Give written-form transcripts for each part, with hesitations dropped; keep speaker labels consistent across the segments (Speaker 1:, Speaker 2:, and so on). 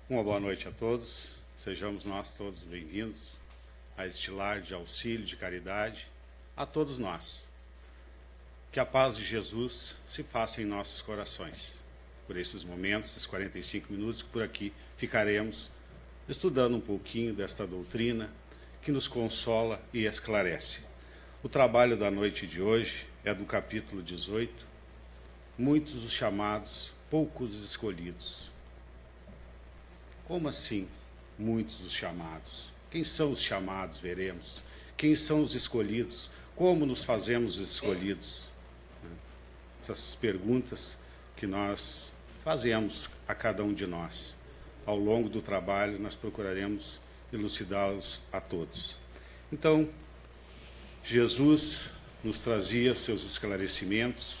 Speaker 1: Uma boa noite a todos, sejamos nós todos bem-vindos a este lar de auxílio, de caridade, a todos nós. Que a paz de Jesus se faça em nossos corações. Por esses momentos, esses 45 minutos que por aqui ficaremos estudando um pouquinho desta doutrina que nos consola e esclarece. O trabalho da noite de hoje é do capítulo 18, muitos os chamados, poucos os escolhidos. Como assim, muitos os chamados? Quem são os chamados, veremos. Quem são os escolhidos? Como nos fazemos escolhidos? Essas perguntas que nós fazemos a cada um de nós. Ao longo do trabalho, nós procuraremos elucidá-los a todos. Então, Jesus nos trazia seus esclarecimentos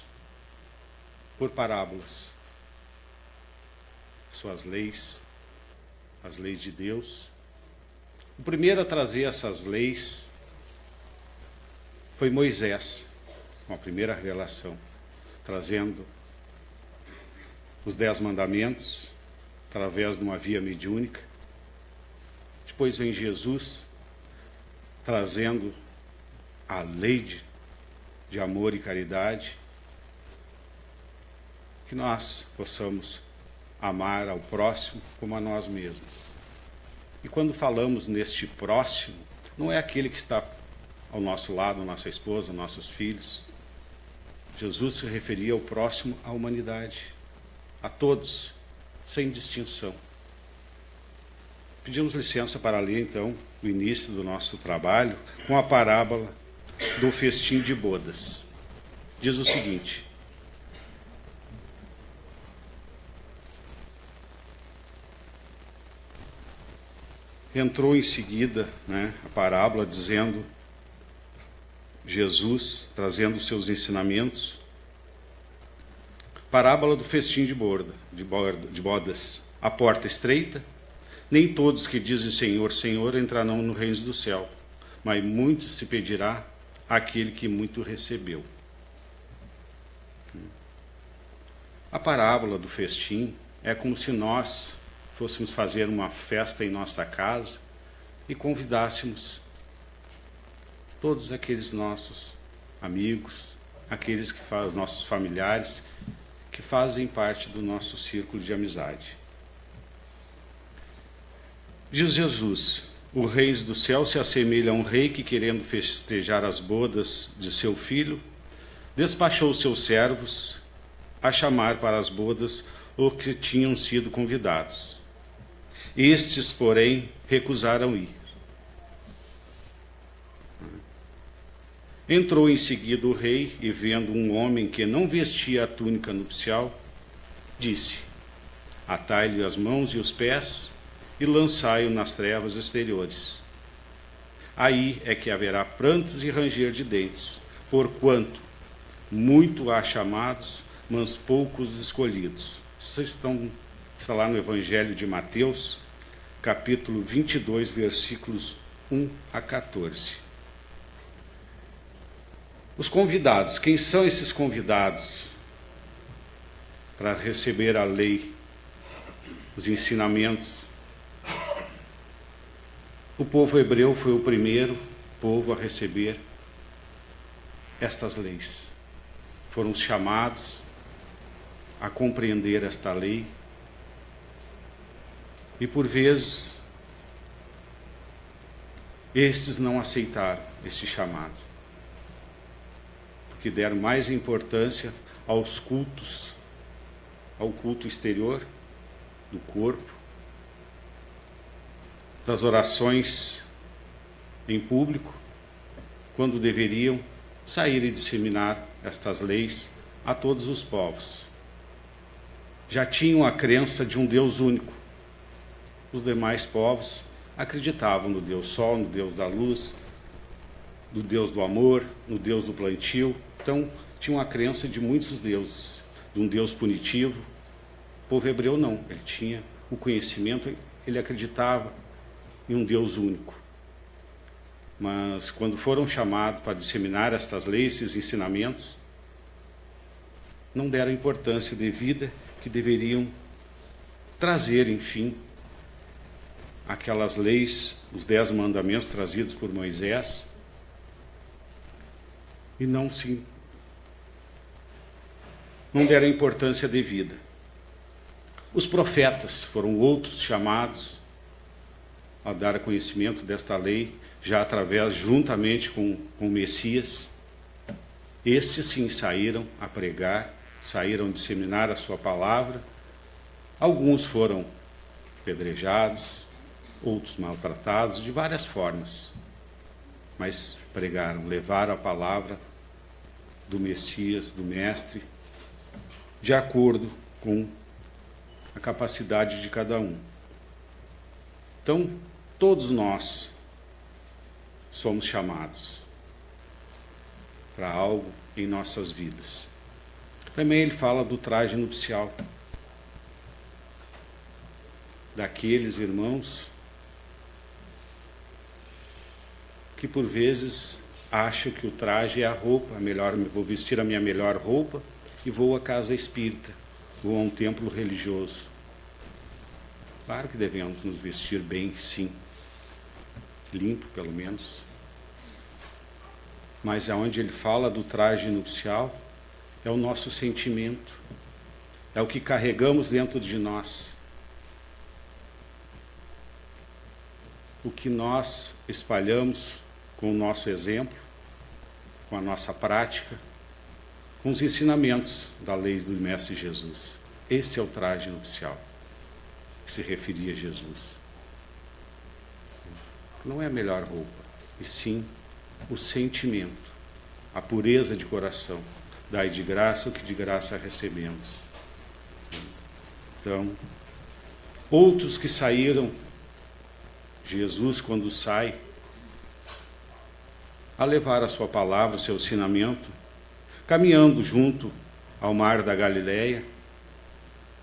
Speaker 1: por parábolas, suas leis, as leis de Deus. O primeiro a trazer essas leis foi Moisés, com a primeira revelação, trazendo os 10 mandamentos através de uma via mediúnica. Depois vem Jesus trazendo a lei de amor e caridade, que nós possamos amar ao próximo como a nós mesmos. E quando falamos neste próximo, não é aquele que está ao nosso lado, nossa esposa, nossos filhos. Jesus se referia ao próximo à humanidade, a todos, sem distinção. Pedimos licença para ler, então, o início do nosso trabalho com a parábola do festim de bodas. Diz o seguinte: entrou em seguida, a parábola dizendo, Jesus trazendo os seus ensinamentos, parábola do festim de bodas. A porta estreita, nem todos que dizem Senhor, Senhor entrarão no reino do céu, mas muito se pedirá àquele que muito recebeu. A parábola do festim é como se nós fôssemos fazer uma festa em nossa casa e convidássemos todos aqueles nossos amigos, aqueles que fazem, os nossos familiares, que fazem parte do nosso círculo de amizade. Diz Jesus: o reino do céu se assemelha a um rei que, querendo festejar as bodas de seu filho, despachou seus servos a chamar para as bodas os que tinham sido convidados. Estes, porém, recusaram ir. Entrou em seguida o rei e, vendo um homem que não vestia a túnica nupcial, disse: atai-lhe as mãos e os pés e lançai-o nas trevas exteriores. Aí é que haverá prantos e ranger de dentes, porquanto muito há chamados, mas poucos escolhidos. Está lá no Evangelho de Mateus, capítulo 22, versículos 1 a 14. Os convidados, quem são esses convidados para receber a lei, os ensinamentos? O povo hebreu foi o primeiro povo a receber estas leis. Foram chamados a compreender esta lei. E por vezes, estes não aceitaram este chamado, porque deram mais importância aos cultos, ao culto exterior do corpo, das orações em público, quando deveriam sair e disseminar estas leis a todos os povos. Já tinham a crença de um Deus único. Os demais povos acreditavam no Deus Sol, no Deus da luz, no Deus do amor, no Deus do plantio. Então, tinham a crença de muitos deuses, de um Deus punitivo. O povo hebreu não, ele tinha o conhecimento, ele acreditava em um Deus único. Mas quando foram chamados para disseminar estas leis, esses ensinamentos, não deram a importância devida que deveriam trazer, enfim, aquelas leis, os 10 mandamentos trazidos por Moisés, e não deram importância devida. Os profetas foram outros chamados a dar conhecimento desta lei, já juntamente com o Messias. Esses sim saíram a pregar, saíram a disseminar a sua palavra. Alguns foram apedrejados, outros maltratados, de várias formas. Mas pregaram, levaram a palavra do Messias, do Mestre, de acordo com a capacidade de cada um. Então, todos nós somos chamados para algo em nossas vidas. Também ele fala do traje nupcial, daqueles irmãos que por vezes acham que o traje é a roupa, vou vestir a minha melhor roupa e vou à casa espírita, vou a um templo religioso. Claro que devemos nos vestir bem, sim, limpo pelo menos. Mas aonde ele fala do traje nupcial é o nosso sentimento, é o que carregamos dentro de nós, o que nós espalhamos com o nosso exemplo, com a nossa prática, com os ensinamentos da lei do Mestre Jesus. Este é o traje nupcial que se referia a Jesus. Não é a melhor roupa, e sim o sentimento, a pureza de coração. Dai de graça o que de graça recebemos. Então, outros que saíram, Jesus, quando sai, a levar a sua palavra, o seu ensinamento, caminhando junto ao mar da Galileia,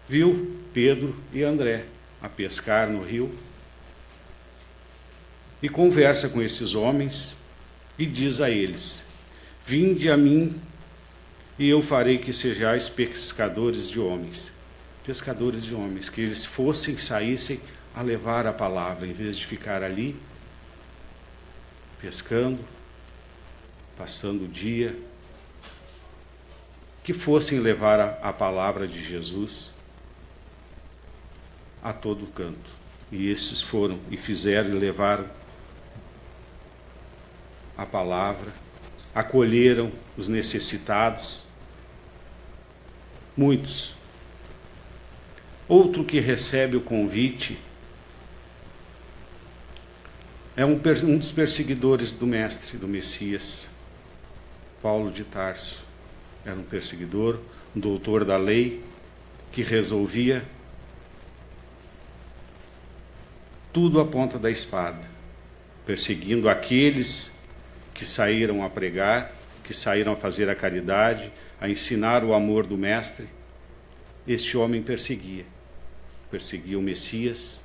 Speaker 1: viu Pedro e André a pescar no rio e conversa com esses homens e diz a eles: vinde a mim e eu farei que sejais pescadores de homens. Pescadores de homens, que eles saíssem a levar a palavra, em vez de ficar ali pescando, passando o dia, que fossem levar a palavra de Jesus a todo canto. E esses foram e fizeram e levaram a palavra, acolheram os necessitados, muitos. Outro que recebe o convite é um dos perseguidores do Mestre, do Messias, Paulo de Tarso. Era um perseguidor, um doutor da lei, que resolvia tudo à ponta da espada, perseguindo aqueles que saíram a pregar, que saíram a fazer a caridade, a ensinar o amor do Mestre. Este homem perseguia o Messias,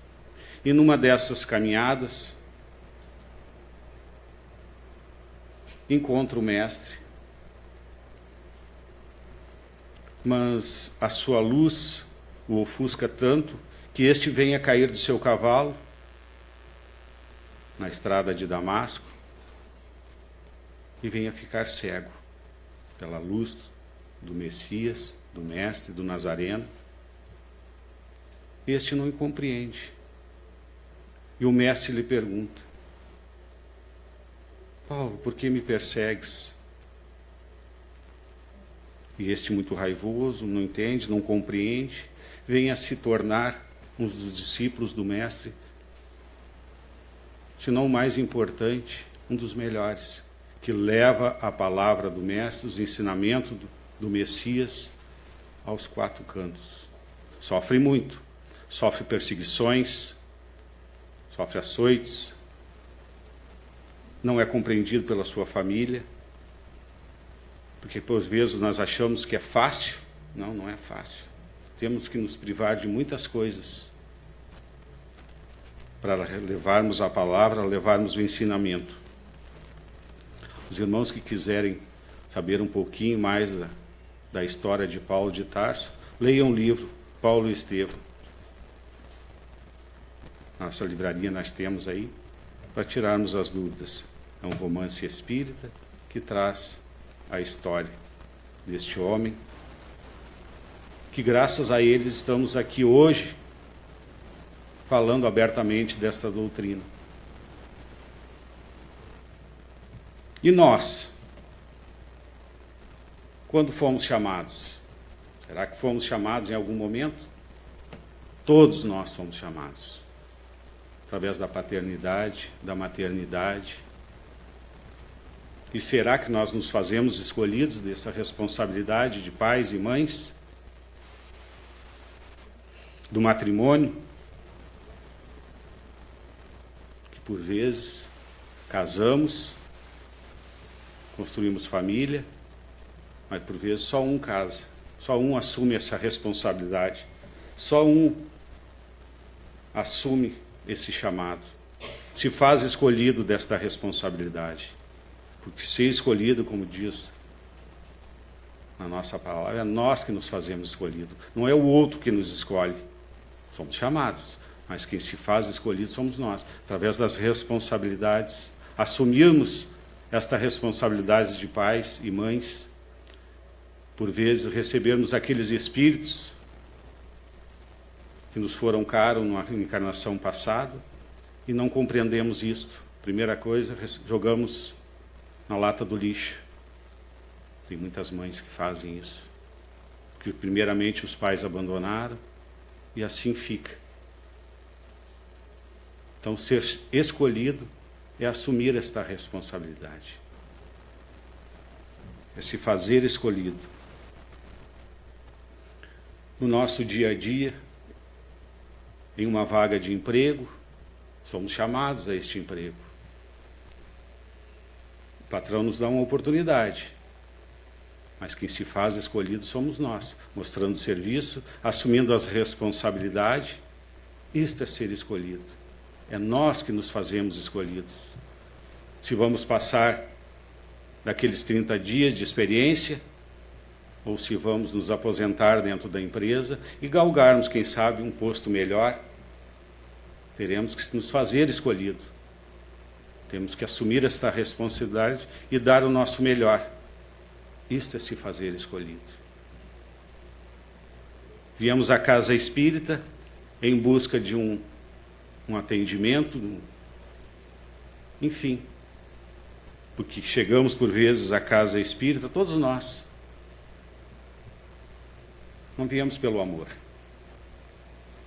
Speaker 1: e numa dessas caminhadas encontra o Mestre, mas a sua luz o ofusca tanto que este vem a cair do seu cavalo na estrada de Damasco e vem a ficar cego pela luz do Messias, do Mestre, do Nazareno. Este não compreende. E o Mestre lhe pergunta: Paulo, por que me persegues? E este, muito raivoso, não entende, não compreende, vem a se tornar um dos discípulos do Mestre, se não o mais importante, um dos melhores, que leva a palavra do Mestre, os ensinamentos do Messias aos 4 cantos. Sofre muito, sofre perseguições, sofre açoites, não é compreendido pela sua família, porque por vezes nós achamos que é fácil. Não, não é fácil. Temos que nos privar de muitas coisas para levarmos a palavra, levarmos o ensinamento. Os irmãos que quiserem saber um pouquinho mais da história de Paulo de Tarso, leiam o livro Paulo e Estevão. nossa livraria nós temos aí, para tirarmos as dúvidas. É um romance espírita que traz a história deste homem, que graças a ele estamos aqui hoje, falando abertamente desta doutrina. E nós, quando fomos chamados? Será que fomos chamados em algum momento? Todos nós somos chamados. Através da paternidade, da maternidade. E será que nós nos fazemos escolhidos dessa responsabilidade de pais e mães? Do matrimônio? Que por vezes casamos, construímos família, mas por vezes só um casa, só um assume essa responsabilidade, só um assume esse chamado, se faz escolhido desta responsabilidade. Porque ser escolhido, como diz na nossa palavra, é nós que nos fazemos escolhido, não é o outro que nos escolhe. Somos chamados, mas quem se faz escolhido somos nós, através das responsabilidades, assumirmos esta responsabilidade de pais e mães, por vezes recebermos aqueles espíritos que nos foram caros numa encarnação passada e não compreendemos isto. Primeira coisa, jogamos na lata do lixo. Tem muitas mães que fazem isso, porque primeiramente os pais abandonaram e assim fica. Então, ser escolhido é assumir esta responsabilidade, é se fazer escolhido. No nosso dia a dia, em uma vaga de emprego, somos chamados a este emprego. O patrão nos dá uma oportunidade, mas quem se faz escolhido somos nós, mostrando serviço, assumindo as responsabilidades. Isto é ser escolhido. É nós que nos fazemos escolhidos. Se vamos passar daqueles 30 dias de experiência, ou se vamos nos aposentar dentro da empresa e galgarmos, quem sabe, um posto melhor, teremos que nos fazer escolhido. Temos que assumir esta responsabilidade e dar o nosso melhor. Isto é se fazer escolhido. Viemos à casa espírita em busca de um atendimento, enfim, porque chegamos por vezes à casa espírita, todos nós. Não viemos pelo amor.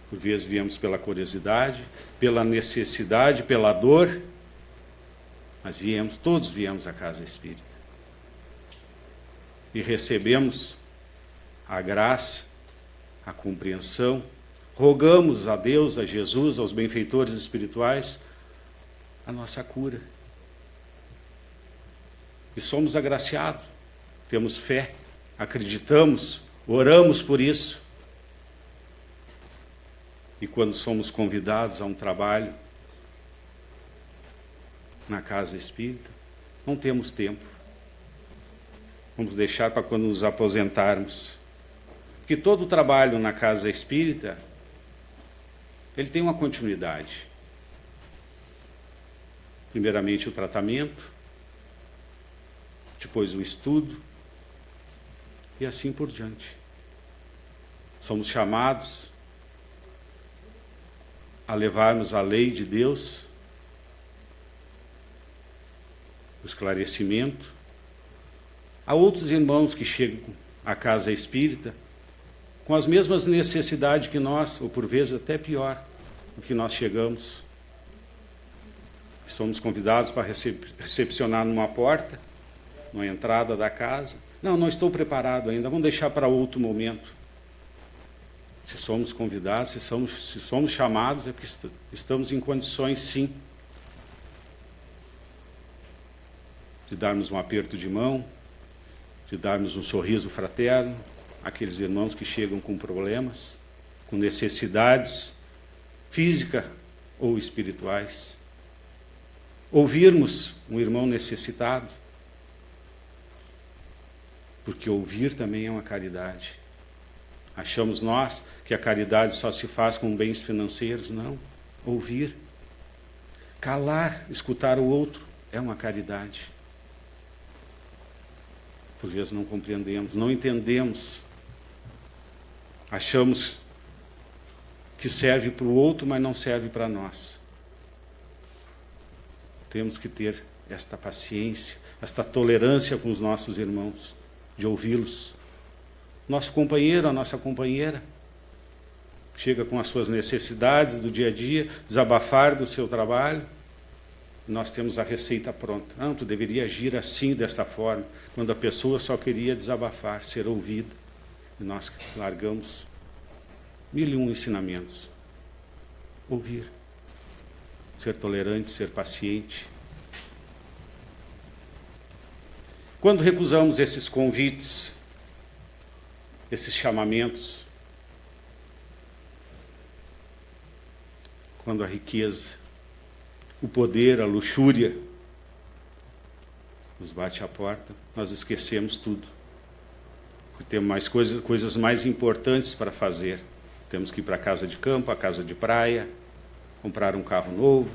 Speaker 1: Por vezes viemos pela curiosidade, pela necessidade, pela dor, mas todos viemos à casa espírita. E recebemos a graça, a compreensão, rogamos a Deus, a Jesus, aos benfeitores espirituais, a nossa cura. E somos agraciados, temos fé, acreditamos, oramos por isso. E quando somos convidados a um trabalho na casa espírita, não temos tempo. Vamos deixar para quando nos aposentarmos. Porque todo o trabalho na casa espírita, ele tem uma continuidade. Primeiramente o tratamento, depois o estudo, e assim por diante. Somos chamados a levarmos a lei de Deus, o esclarecimento, a outros irmãos que chegam à casa espírita com as mesmas necessidades que nós, ou por vezes até pior do que nós chegamos. Somos convidados para recepcionar numa porta, na entrada da casa. Não estou preparado ainda, vamos deixar para outro momento. Se somos convidados, se somos chamados, é porque estamos em condições, sim, de darmos um aperto de mão, de darmos um sorriso fraterno àqueles irmãos que chegam com problemas, com necessidades físicas ou espirituais. Ouvirmos um irmão necessitado, porque ouvir também é uma caridade. Achamos nós que a caridade só se faz com bens financeiros? Não. Ouvir. Calar, escutar o outro é uma caridade. Por vezes não compreendemos, não entendemos. Achamos que serve para o outro, mas não serve para nós. Temos que ter esta paciência, esta tolerância com os nossos irmãos, de ouvi-los. Nosso companheiro, a nossa companheira, chega com as suas necessidades do dia a dia, desabafar do seu trabalho. Nós temos a receita pronta. Não, tu deveria agir assim, desta forma, quando a pessoa só queria desabafar, ser ouvida. E nós largamos 1001 ensinamentos. Ouvir. Ser tolerante, ser paciente. Quando recusamos esses convites, esses chamamentos, quando a riqueza, o poder, a luxúria nos bate à porta, nós esquecemos tudo. Porque temos mais coisas mais importantes para fazer. Temos que ir para a casa de campo, a casa de praia, comprar um carro novo.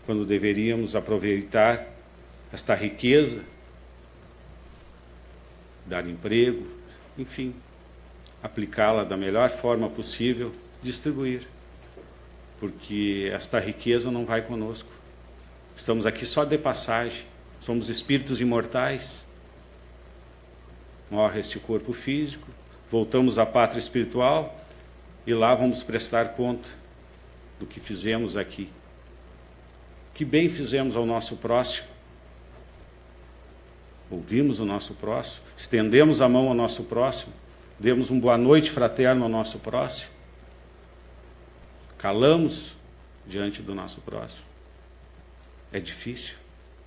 Speaker 1: Quando deveríamos aproveitar esta riqueza, dar emprego, enfim, aplicá-la da melhor forma possível, distribuir. Porque esta riqueza não vai conosco. Estamos aqui só de passagem, somos espíritos imortais. Morre este corpo físico, voltamos à pátria espiritual e lá vamos prestar conta do que fizemos aqui. Que bem fizemos ao nosso próximo. Ouvimos o nosso próximo, estendemos a mão ao nosso próximo, demos um boa noite fraterno ao nosso próximo, calamos diante do nosso próximo. É difícil?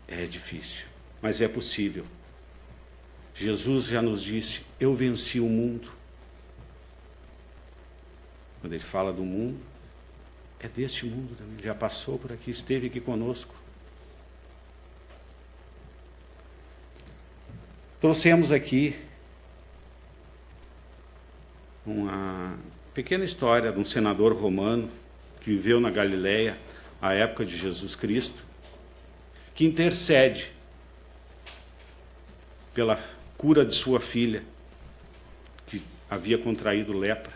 Speaker 1: É difícil, mas é possível. Jesus já nos disse, eu venci o mundo. Quando ele fala do mundo, é deste mundo também. Ele já passou por aqui, esteve aqui conosco. Trouxemos aqui uma pequena história de um senador romano que viveu na Galileia, à época de Jesus Cristo, que intercede pela cura de sua filha, que havia contraído lepra.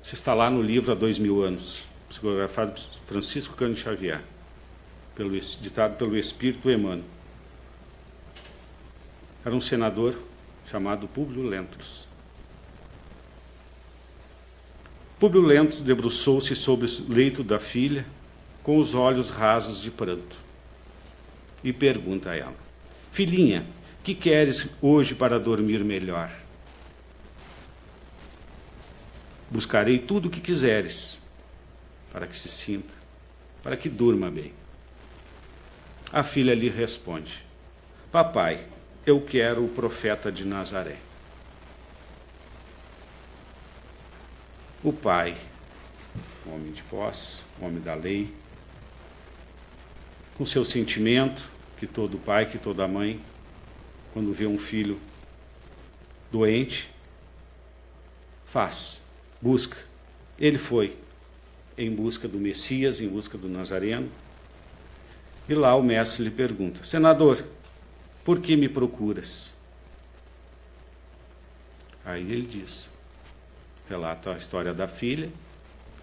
Speaker 1: Isso está lá no livro há 2000 anos, psicografado por Francisco Cândido Xavier, ditado pelo Espírito Emmanuel. Era um senador chamado Públio Lentulus. Públio Lentulus debruçou-se sobre o leito da filha, com os olhos rasos de pranto, e pergunta a ela, filhinha, que queres hoje para dormir melhor? Buscarei tudo o que quiseres, para que se sinta, para que durma bem. A filha lhe responde, papai, eu quero o profeta de Nazaré. O pai, homem de posse, homem da lei, com seu sentimento, que todo pai, que toda mãe, quando vê um filho doente, faz, busca. Ele foi em busca do Messias, em busca do Nazareno, e lá o mestre lhe pergunta, senador, por que me procuras? Aí ele diz, relata a história da filha,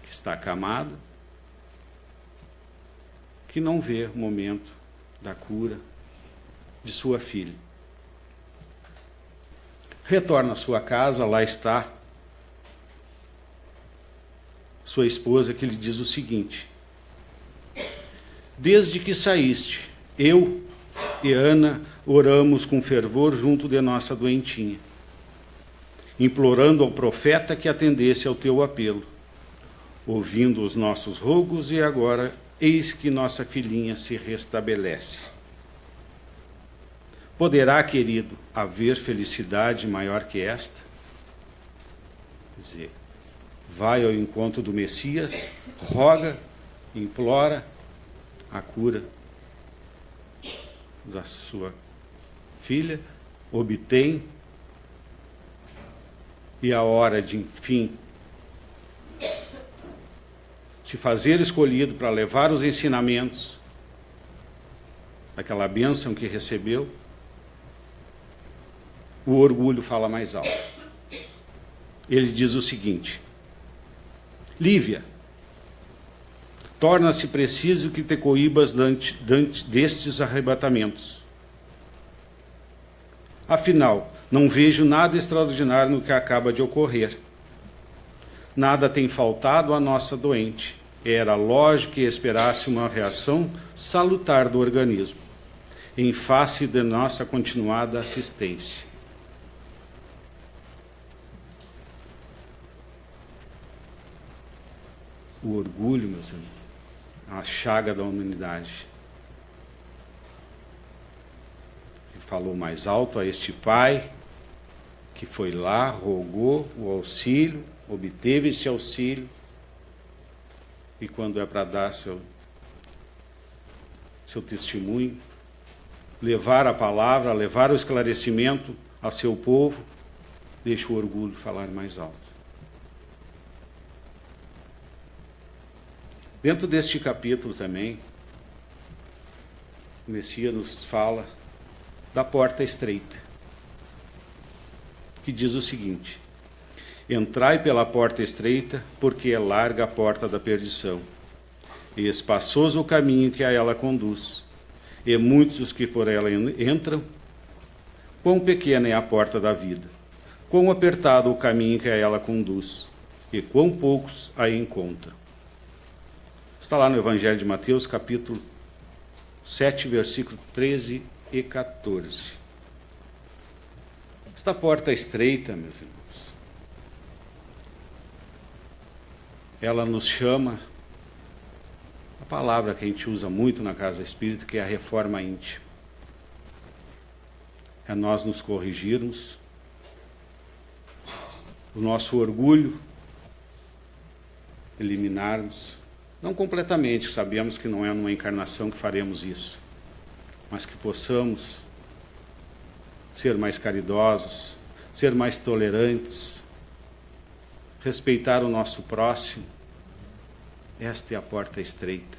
Speaker 1: que está acamada, que não vê o momento da cura de sua filha. Retorna à sua casa, lá está sua esposa, que lhe diz o seguinte, desde que saíste, eu e Ana oramos com fervor junto de nossa doentinha, implorando ao profeta que atendesse ao teu apelo, ouvindo os nossos rogos, e agora eis que nossa filhinha se restabelece. Poderá, querido, haver felicidade maior que esta? Quer dizer, vai ao encontro do Messias, roga, implora a cura da sua filha, obtém, e a hora de, enfim, se fazer escolhido para levar os ensinamentos, aquela bênção que recebeu, o orgulho fala mais alto. Ele diz o seguinte: Lívia, torna-se preciso que te coíbas destes arrebatamentos. Afinal, não vejo nada extraordinário no que acaba de ocorrer. Nada tem faltado à nossa doente. Era lógico que esperasse uma reação salutar do organismo, em face de nossa continuada assistência. O orgulho, meus amigos, é a chaga da humanidade. Ele falou mais alto a este pai, que foi lá, rogou o auxílio, obteve esse auxílio, e quando é para dar seu testemunho, levar a palavra, levar o esclarecimento ao seu povo, deixa o orgulho falar mais alto. Dentro deste capítulo também, o Messias nos fala da porta estreita, que diz o seguinte: entrai pela porta estreita, porque é larga a porta da perdição, e espaçoso o caminho que a ela conduz, e muitos os que por ela entram. Quão pequena é a porta da vida, quão apertado o caminho que a ela conduz, e quão poucos a encontram. Está lá no Evangelho de Mateus, capítulo 7, versículos 13 e 14. Esta porta estreita, meus irmãos, ela nos chama a palavra que a gente usa muito na Casa Espírita, que é a reforma íntima. É nós nos corrigirmos, o nosso orgulho eliminarmos. Não completamente, sabemos que não é numa encarnação que faremos isso, mas que possamos ser mais caridosos, ser mais tolerantes, respeitar o nosso próximo. Esta é a porta estreita,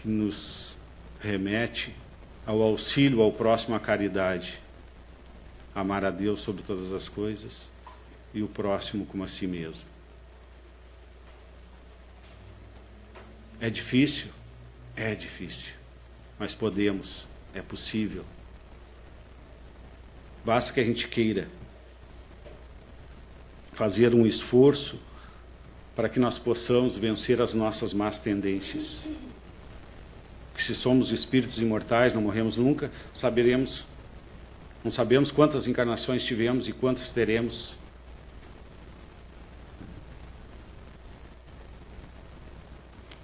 Speaker 1: que nos remete ao auxílio ao próximo, à caridade, amar a Deus sobre todas as coisas e o próximo como a si mesmo. É difícil? É difícil. Mas podemos, é possível. Basta que a gente queira fazer um esforço para que nós possamos vencer as nossas más tendências. Que se somos espíritos imortais, não morremos nunca, não sabemos quantas encarnações tivemos e quantas teremos.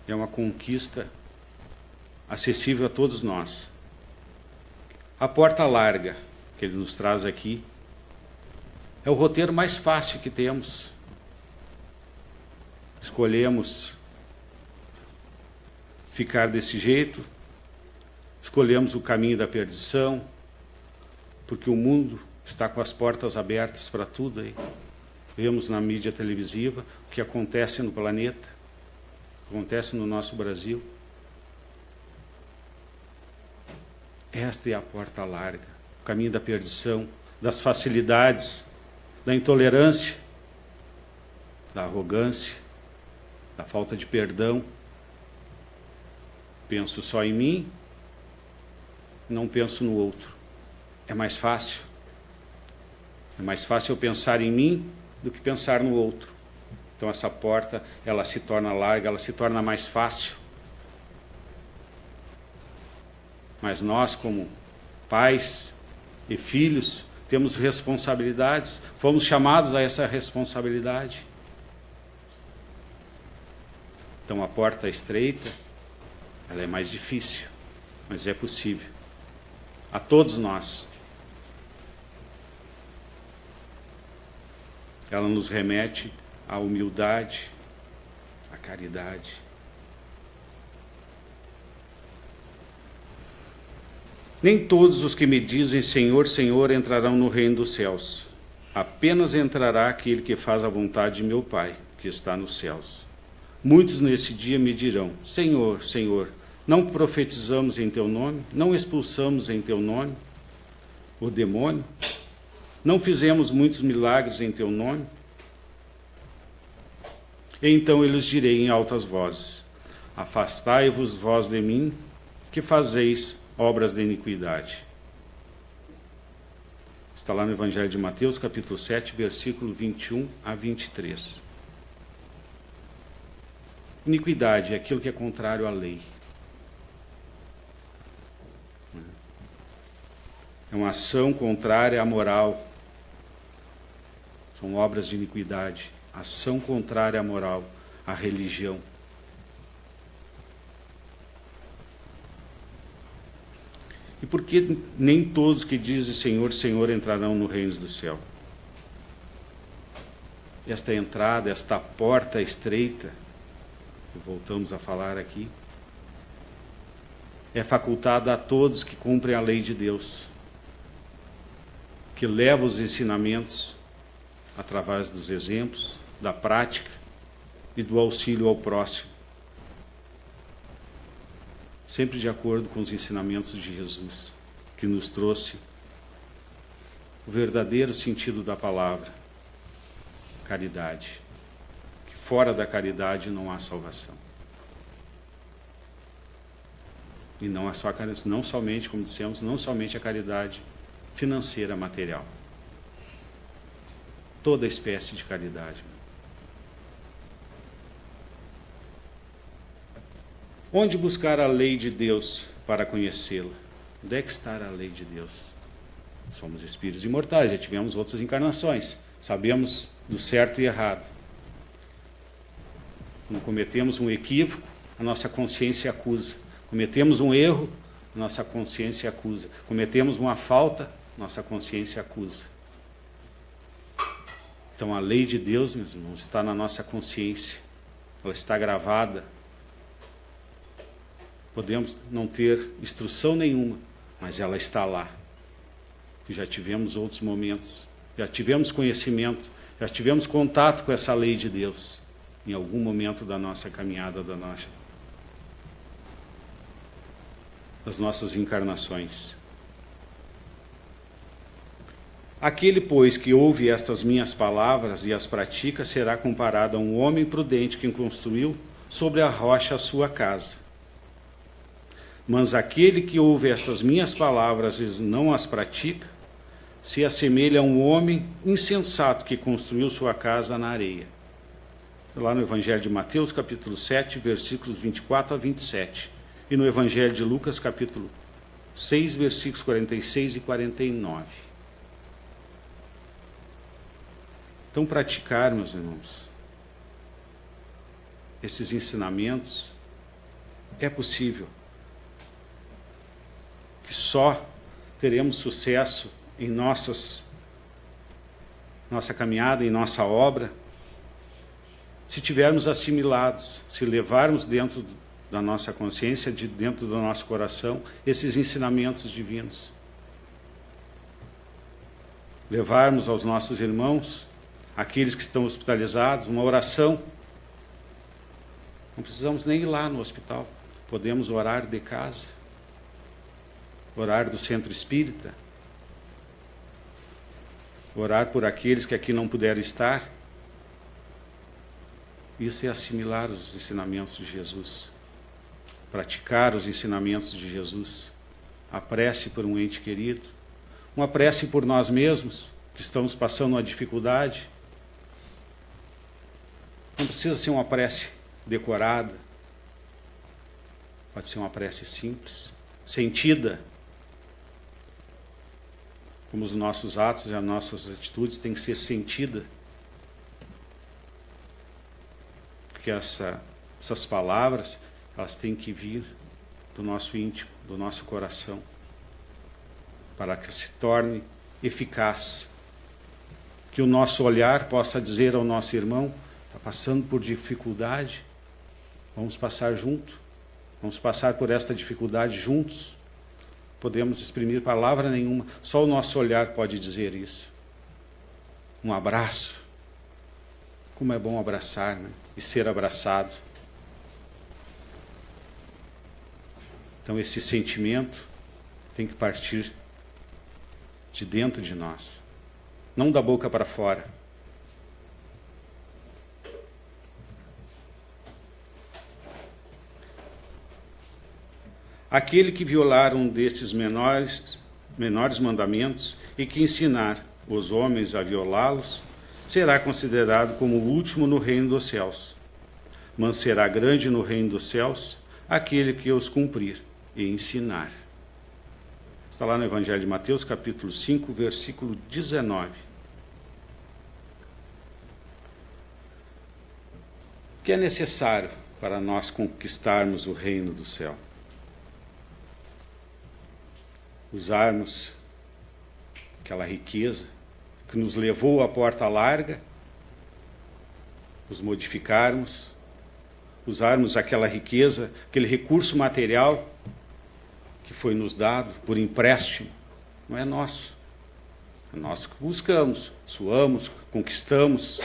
Speaker 1: É uma conquista acessível a todos nós. A porta larga que ele nos traz aqui é o roteiro mais fácil que temos. Escolhemos ficar desse jeito, escolhemos o caminho da perdição, porque o mundo está com as portas abertas para tudo aí. Vemos na mídia televisiva o que acontece no planeta, acontece no nosso Brasil. Esta é a porta larga, o caminho da perdição, das facilidades, da intolerância, da arrogância, da falta de perdão. Penso só em mim, não penso no outro. É mais fácil. É mais fácil eu pensar em mim do que pensar no outro. Então essa porta, ela se torna larga, ela se torna mais fácil. Mas nós, como pais e filhos, temos responsabilidades, fomos chamados a essa responsabilidade. Então a porta estreita, ela é mais difícil, mas é possível. A todos nós. Ela nos remete à humildade, à caridade. Nem todos os que me dizem Senhor, Senhor entrarão no reino dos céus. Apenas entrará aquele que faz a vontade de meu Pai, que está nos céus. Muitos nesse dia me dirão, Senhor, Senhor, não profetizamos em teu nome? Não expulsamos em teu nome o demônio? Não fizemos muitos milagres em teu nome? Então eu lhes direi em altas vozes, afastai-vos vós de mim, que fazeis obras de iniquidade. Está lá no Evangelho de Mateus, capítulo 7, versículo 21 a 23. Iniquidade é aquilo que é contrário à lei. É uma ação contrária à moral. São obras de iniquidade. Ação contrária à moral, à religião. E por que nem todos que dizem Senhor, Senhor entrarão no reino do céu? Esta entrada, esta porta estreita, que voltamos a falar aqui, é facultada a todos que cumprem a lei de Deus, que levam os ensinamentos através dos exemplos, da prática e do auxílio ao próximo, sempre de acordo com os ensinamentos de Jesus, que nos trouxe o verdadeiro sentido da palavra, caridade. Que fora da caridade não há salvação. E não é só não somente, como dissemos, não somente a caridade financeira, material. Toda espécie de caridade. Onde buscar a lei de Deus para conhecê-la? Onde é que está a lei de Deus? Somos espíritos imortais, já tivemos outras encarnações. Sabemos do certo e errado. Quando cometemos um equívoco, a nossa consciência acusa. Cometemos um erro, a nossa consciência acusa. Cometemos uma falta, nossa consciência acusa. Então a lei de Deus, meus irmãos, está na nossa consciência. Ela está gravada. Podemos não ter instrução nenhuma, mas ela está lá. E já tivemos outros momentos, já tivemos conhecimento, já tivemos contato com essa lei de Deus em algum momento da nossa caminhada, das nossas encarnações. Aquele, pois, que ouve estas minhas palavras e as pratica, será comparado a um homem prudente que construiu sobre a rocha a sua casa. Mas aquele que ouve estas minhas palavras e não as pratica, se assemelha a um homem insensato que construiu sua casa na areia. Lá no Evangelho de Mateus, capítulo 7, versículos 24 a 27. E no Evangelho de Lucas, capítulo 6, versículos 46 e 49. Então, praticar, meus irmãos, esses ensinamentos é possível. Que só teremos sucesso em nossa caminhada, em nossa obra, se tivermos assimilados, se levarmos dentro da nossa consciência, dentro do nosso coração, esses ensinamentos divinos. Levarmos aos nossos irmãos, aqueles que estão hospitalizados, uma oração. Não precisamos nem ir lá no hospital, podemos orar de casa. Orar do centro espírita, orar por aqueles que aqui não puderam estar. Isso é assimilar os ensinamentos de Jesus, praticar os ensinamentos de Jesus, a prece por um ente querido, uma prece por nós mesmos, que estamos passando uma dificuldade. Não precisa ser uma prece decorada, pode ser uma prece simples, sentida, como os nossos atos e as nossas atitudes têm que ser sentidas. Porque essas palavras, elas têm que vir do nosso íntimo, do nosso coração, para que se torne eficaz. Que o nosso olhar possa dizer ao nosso irmão, está passando por dificuldade, vamos passar junto, vamos passar por esta dificuldade juntos. podemos exprimir palavra nenhuma, só o nosso olhar pode dizer isso. Um abraço. Como é bom abraçar, né? E ser abraçado. Então esse sentimento tem que partir de dentro de nós, não da boca para fora. Aquele que violar um destes menores mandamentos e que ensinar os homens a violá-los, será considerado como o último no reino dos céus. Mas será grande no reino dos céus aquele que os cumprir e ensinar. Está lá no Evangelho de Mateus, capítulo 5, versículo 19. O que é necessário para nós conquistarmos o reino do céu? Usarmos aquela riqueza que nos levou à porta larga, nos modificarmos, usarmos aquela riqueza, aquele recurso material que foi nos dado por empréstimo, não é nosso. É nós que buscamos, suamos, conquistamos.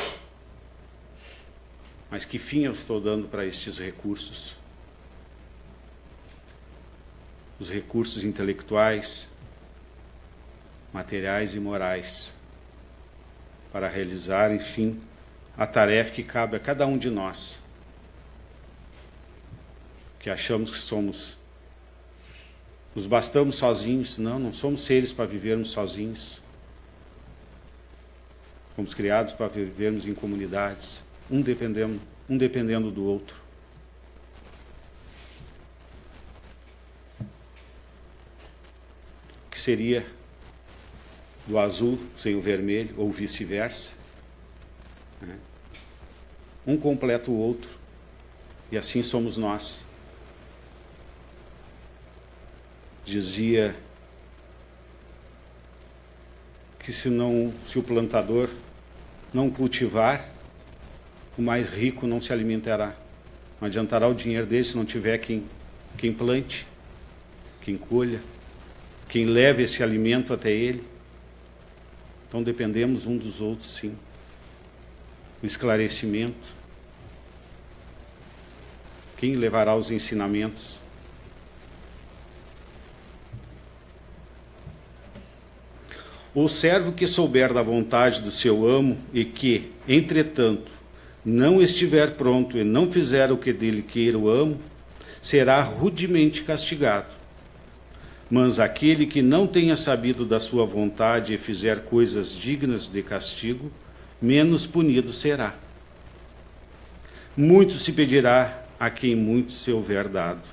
Speaker 1: Mas que fim eu estou dando para estes recursos? Os recursos intelectuais, materiais e morais, para realizar, enfim, a tarefa que cabe a cada um de nós, que achamos que nos bastamos sozinhos. Não somos seres para vivermos sozinhos. Fomos criados para vivermos em comunidades, um dependendo do outro. O que seria do azul sem o vermelho, ou vice-versa? Né? Um completa o outro, e assim somos nós. Dizia que se o plantador não cultivar, o mais rico não se alimentará. Não adiantará o dinheiro dele se não tiver quem plante, quem colha, quem leve esse alimento até ele. Então dependemos um dos outros, sim. O esclarecimento. Quem levará os ensinamentos? O servo que souber da vontade do seu amo e que, entretanto, não estiver pronto e não fizer o que dele queira o amo, será rudemente castigado. Mas aquele que não tenha sabido da sua vontade e fizer coisas dignas de castigo, menos punido será. Muito se pedirá a quem muito se houver dado,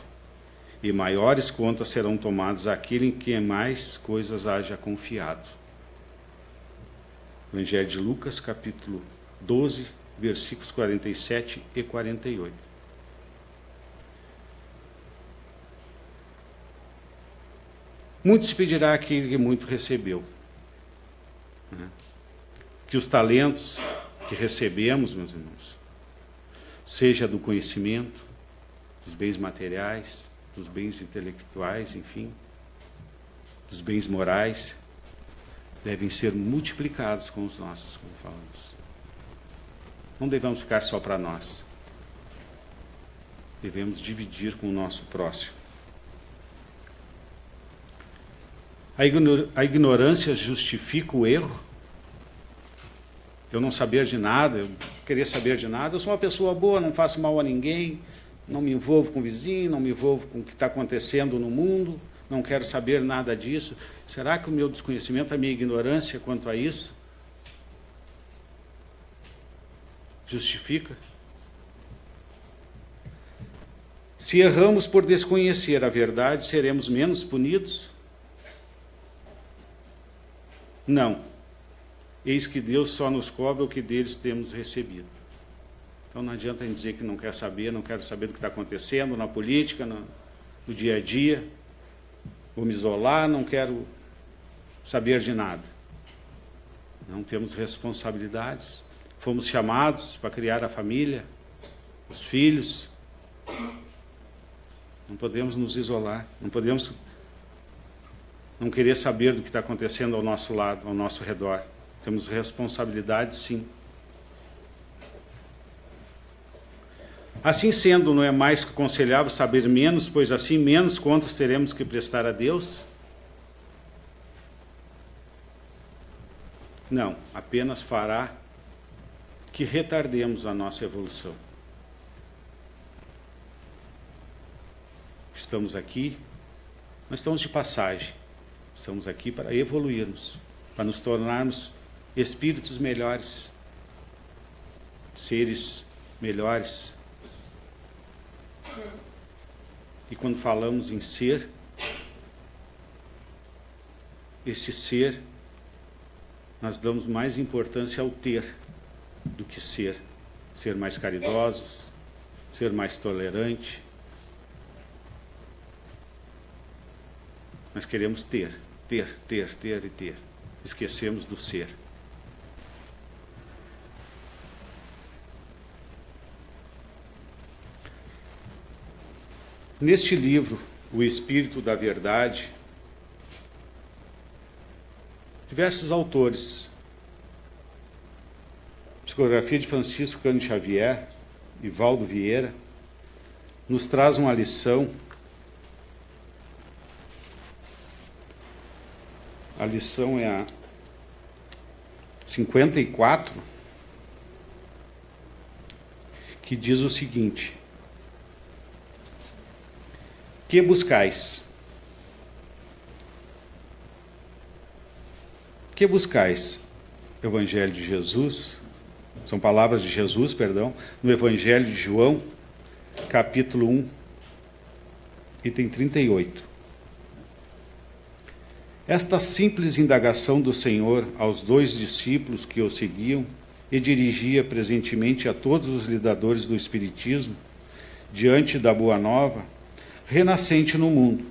Speaker 1: e maiores contas serão tomadas àquele em quem mais coisas haja confiado. Evangelho de Lucas, capítulo 12, versículos 47 e 48. Muito se pedirá àquele que muito recebeu. Que os talentos que recebemos, meus irmãos, seja do conhecimento, dos bens materiais, dos bens intelectuais, enfim, dos bens morais, devem ser multiplicados com os nossos, como falamos. Não devemos ficar só para nós. Devemos dividir com o nosso próximo. A ignorância justifica o erro? Eu não saber de nada, eu querer saber de nada. Eu sou uma pessoa boa, não faço mal a ninguém, não me envolvo com o vizinho, não me envolvo com o que está acontecendo no mundo, não quero saber nada disso. Será que o meu desconhecimento, a minha ignorância quanto a isso, justifica? Se erramos por desconhecer a verdade, seremos menos punidos? Não. Eis que Deus só nos cobra o que deles temos recebido. Então não adianta a gente dizer que não quer saber, não quero saber do que está acontecendo na política, no dia a dia. Vou me isolar, não quero saber de nada. Não temos responsabilidades. Fomos chamados para criar a família, os filhos. Não podemos nos isolar, não podemos não querer saber do que está acontecendo ao nosso lado, ao nosso redor. Temos responsabilidade, sim. Assim sendo, não é mais que aconselhável saber menos, pois assim menos contas teremos que prestar a Deus? Não, apenas fará que retardemos a nossa evolução. Estamos aqui, nós estamos de passagem. Estamos aqui para evoluirmos, para nos tornarmos espíritos melhores, seres melhores. E quando falamos em ser, esse ser, nós damos mais importância ao ter do que ser. Ser mais caridosos, ser mais tolerante. Nós queremos ter e ter. Esquecemos do ser. Neste livro, O Espírito da Verdade, diversos autores, psicografia de Francisco Cândido Xavier e Valdo Vieira, nos traz uma lição. A lição é a 54, que diz o seguinte: que buscais? Que buscais? Evangelho de Jesus, são palavras de Jesus, perdão, no Evangelho de João, capítulo 1, item 38. Esta simples indagação do Senhor aos 2 discípulos que o seguiam e dirigia presentemente a todos os lidadores do Espiritismo, diante da Boa Nova, renascente no mundo,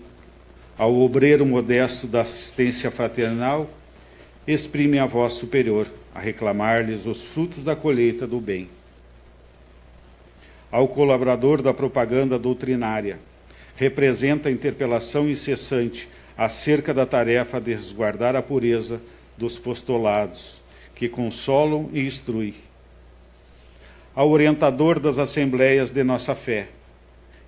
Speaker 1: ao obreiro modesto da assistência fraternal, exprime a voz superior, a reclamar-lhes os frutos da colheita do bem. Ao colaborador da propaganda doutrinária, representa a interpelação incessante acerca da tarefa de resguardar a pureza dos postulados, que consolam e instruem. Ao orientador das assembleias de nossa fé,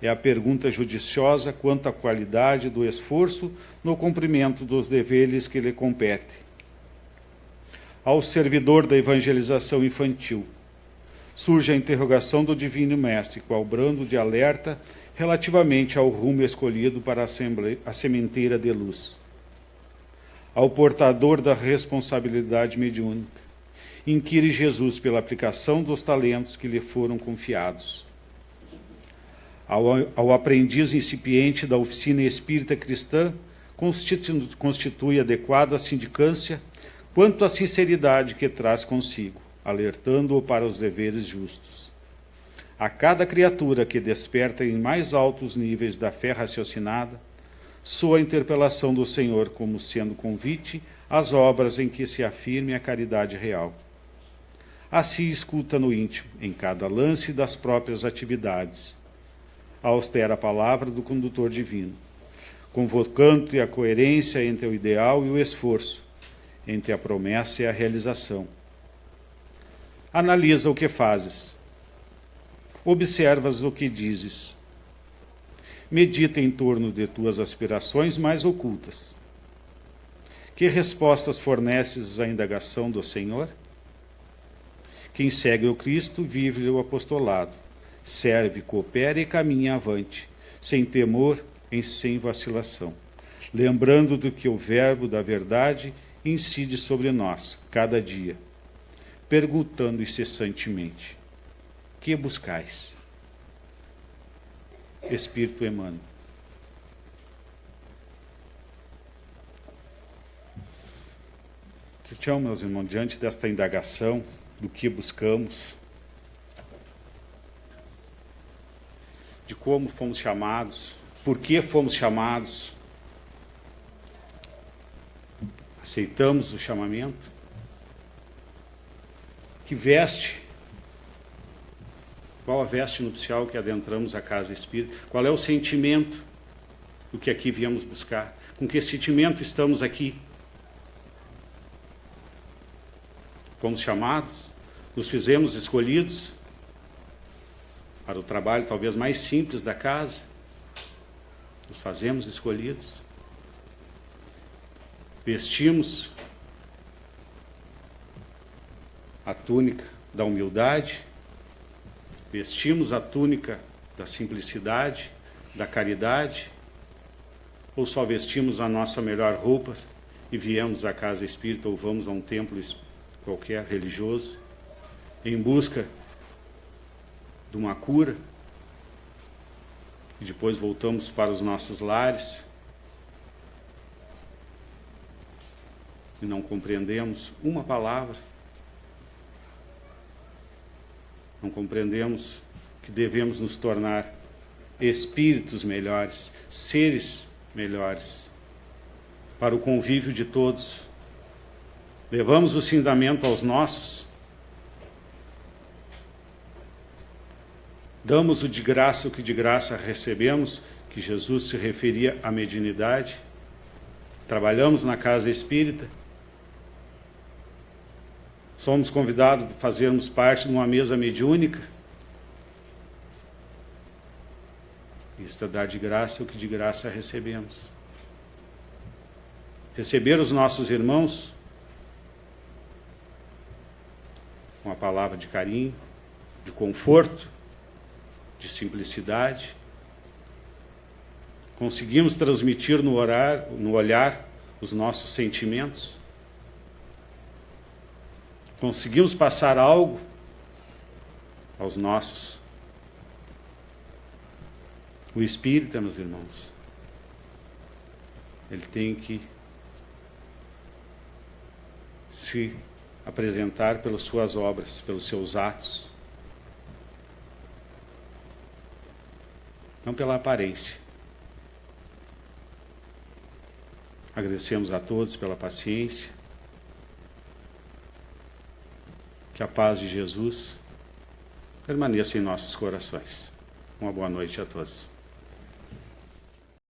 Speaker 1: é a pergunta judiciosa quanto à qualidade do esforço no cumprimento dos deveres que lhe competem. Ao servidor da evangelização infantil, surge a interrogação do Divino Mestre, qual brando de alerta relativamente ao rumo escolhido para a sementeira de luz. Ao portador da responsabilidade mediúnica, inquire Jesus pela aplicação dos talentos que lhe foram confiados. Ao aprendiz incipiente da oficina espírita cristã, constitui adequada a sindicância quanto à sinceridade que traz consigo, alertando-o para os deveres justos. A cada criatura que desperta em mais altos níveis da fé raciocinada, soa a interpelação do Senhor como sendo convite às obras em que se afirme a caridade real. Assim escuta no íntimo, em cada lance das próprias atividades, a austera palavra do condutor divino, convocando-te a coerência entre o ideal e o esforço, entre a promessa e a realização. Analisa o que fazes. Observas o que dizes. Medita em torno de tuas aspirações mais ocultas. Que respostas forneces à indagação do Senhor? Quem segue o Cristo vive o apostolado, serve, coopera e caminha avante, sem temor e sem vacilação, lembrando do que o verbo da verdade incide sobre nós, cada dia, perguntando incessantemente: que buscais? Espírito Emmanuel. Então, meus irmãos, diante desta indagação do que buscamos, de como fomos chamados, por que fomos chamados, aceitamos o chamamento? Que veste? Qual a veste nupcial que adentramos a casa espírita? Qual é o sentimento do que aqui viemos buscar? Com que sentimento estamos aqui? Fomos chamados, nos fizemos escolhidos para o trabalho talvez mais simples da casa. Nos fazemos escolhidos. Vestimos a túnica da humildade, vestimos a túnica da simplicidade, da caridade, ou só vestimos a nossa melhor roupa e viemos à casa espírita ou vamos a um templo qualquer religioso em busca de uma cura e depois voltamos para os nossos lares e não compreendemos uma palavra, não compreendemos que devemos nos tornar espíritos melhores, seres melhores, para o convívio de todos. Levamos o cindamento aos nossos, damos o de graça o que de graça recebemos, que Jesus se referia à mediunidade, trabalhamos na casa espírita, somos convidados a fazermos parte de uma mesa mediúnica. Isto é dar de graça o que de graça recebemos. Receber os nossos irmãos com a palavra de carinho, de conforto, de simplicidade. Conseguimos transmitir no olhar os nossos sentimentos. Conseguimos passar algo aos nossos. O espírita, meus irmãos, ele tem que se apresentar pelas suas obras, pelos seus atos, não pela aparência. Agradecemos a todos pela paciência. Que a paz de Jesus permaneça em nossos corações. Uma boa noite a todos.